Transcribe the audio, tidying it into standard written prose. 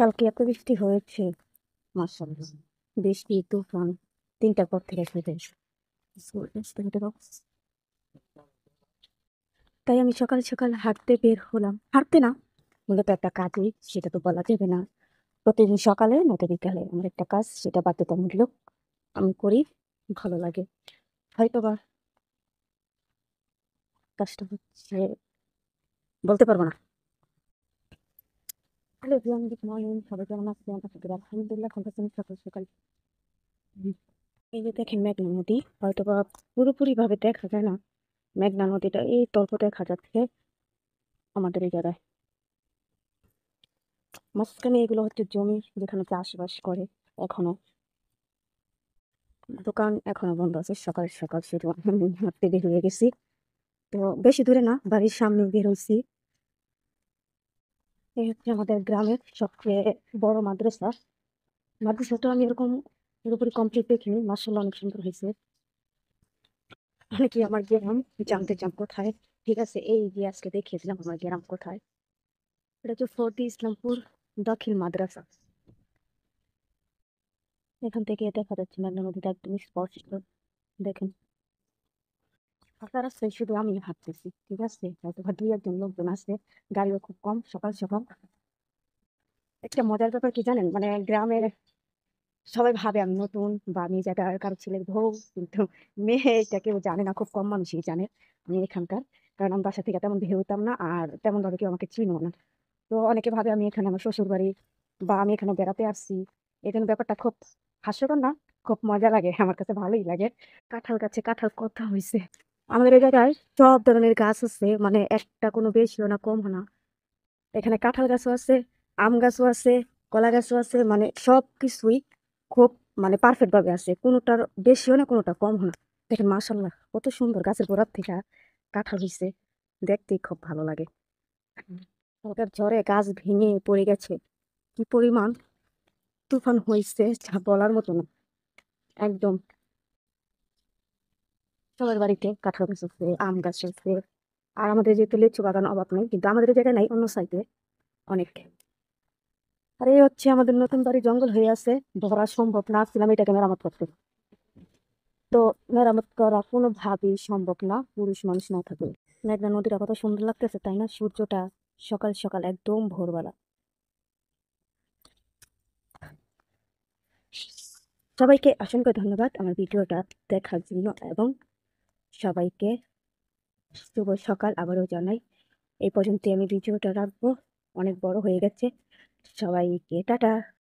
কালকে এত বৃষ্টি হয়েছে, মাশাআল্লাহ। বৃষ্টি, তুফান ৩টার পর থেকে শুরু হয়েছে। তাই আমি সকাল সকাল হাঁটতে বের হলাম। হাঁটতে না, মূলত একটা কাজই, সেটা তো বলা যাবে না। প্রতিদিন সকালে নয়তো বিকালে আমার একটা কাজ, সেটা বাধ্যতামূলক আমি করি, ভালো লাগে। হয়তোবা কাজটা হচ্ছে, বলতে পারবো না। Hello everyone, good morning. সবাই কেমন আছেন? আশা করি আলহামদুলিল্লাহ ভালো আছেন। সকাল সকাল এই যে দেখেন মেঘনা নদী, হয়তোবা পুরোপুরি ভাবে দেখা যায় না। মেঘনা নদীটা এই তল্প দেখা যাচ্ছে আমাদের এই জায়গায়। মাঝখানে এগুলো হচ্ছে জমি, যেখানে চাষবাস করে। এখনো দোকান এখনো বন্ধ আছে। সকাল সকাল শুধু আমি হাঁটতে বের হয়ে গেছি। তো বেশি দূরে না, বাড়ির সামনে বের হয়েছি। এই হচ্ছে আমাদের গ্রামের সবচেয়ে বড় মাদ্রাসা। মাদ্রাসাটা আমি এরকম পুরোপুরি কমপ্লিট দেখিনি, মার্শাল্লাহ অনেক সুন্দর হয়েছে। অনেকে আমার গ্রাম জানতে চান কোথায়। ঠিক আছে, এই যে আজকে দেখিয়েছিলাম আমার গ্রাম কোথায়। এটা হচ্ছে ফোর্টি ইসলামপুর দাখিল মাদ্রাসা। এখান থেকে দেখা যাচ্ছে মেঘনা নদীটা একদম স্পষ্ট। দেখেন, ফাঁকা রাস্তায় শুধু আমি হাঁটতেছি, ঠিক আছে, হয়তো বা দুই একজন লোকজন আছে, গাড়িও খুব কম সকাল সকাল। একটা মজার ব্যাপার কি জানেন, মানে গ্রামের সবাই ভাবে আমি নতুন, বা আমি জায়গার কারো ছেলের বউ, কিন্তু মেয়ে এটা কেউ জানে না, খুব কম মানুষই জানে আমি এখানকার। কারণ আমি বাসা থেকে তেমন বের হতাম না, আর তেমন ভাবে কেউ আমাকে চিনো না। তো অনেকে ভাবে আমি এখানে আমার শ্বশুর বাড়ি, বা আমি এখানে বেড়াতে আসছি। এই জন্য ব্যাপারটা খুব হাস্যকর না, খুব মজা লাগে, আমার কাছে ভালোই লাগে। কাঁঠাল গাছে কাঁঠাল কথা হয়েছে। আমাদের এই জায়গায় সব ধরনের গাছ আছে, মানে একটা কোনো বেশিও না কমও না। এখানে কাঁঠাল গাছও আছে, আম গাছও আছে, কলা গাছও আছে, মানে সব কিছুই খুব, মানে পারফেক্ট ভাবে আছে, কোনোটার বেশিও না কোনোটা কমও না। দেখেন মাশাল্লাহ কত সুন্দর, গাছের গোড়ার থেকে কাঁঠাল হয়েছে, দেখতেই খুব ভালো লাগে। হালকার ঝড়ে গাছ ভেঙে পড়ে গেছে, কি পরিমাণ তুফান হয়েছে যা বলার মতো না। একদম সবার বাড়িতে কাঁঠাল গাছ আছে, আম গাছ আছে। আর আমাদের যেহেতু লিচু বাগান অভাব নেই, কিন্তু আমাদের এই জায়গায় নাই, অন্য সাইডে অনেক। আর এই হচ্ছে আমাদের নতুন বাড়ি, জঙ্গল হয়ে আছে, ধরা সম্ভব না ছিলাম এটাকে মেরামত করতে। তো মেরামত করা কোনোভাবেই সম্ভব না পুরুষ মানুষ না থাকলে। মেঘনা নদীটা কত সুন্দর লাগতেছে তাই না, সূর্যটা সকাল সকাল একদম ভোরবেলা। সবাইকে অসংখ্য ধন্যবাদ আমার ভিডিওটা দেখার জন্য, এবং সবাইকে শুভ সকাল আবারও জানাই। এই পর্যন্ত আমি ভিডিওটা রাখবো, অনেক বড় হয়ে গেছে। সবাইকে টাটা।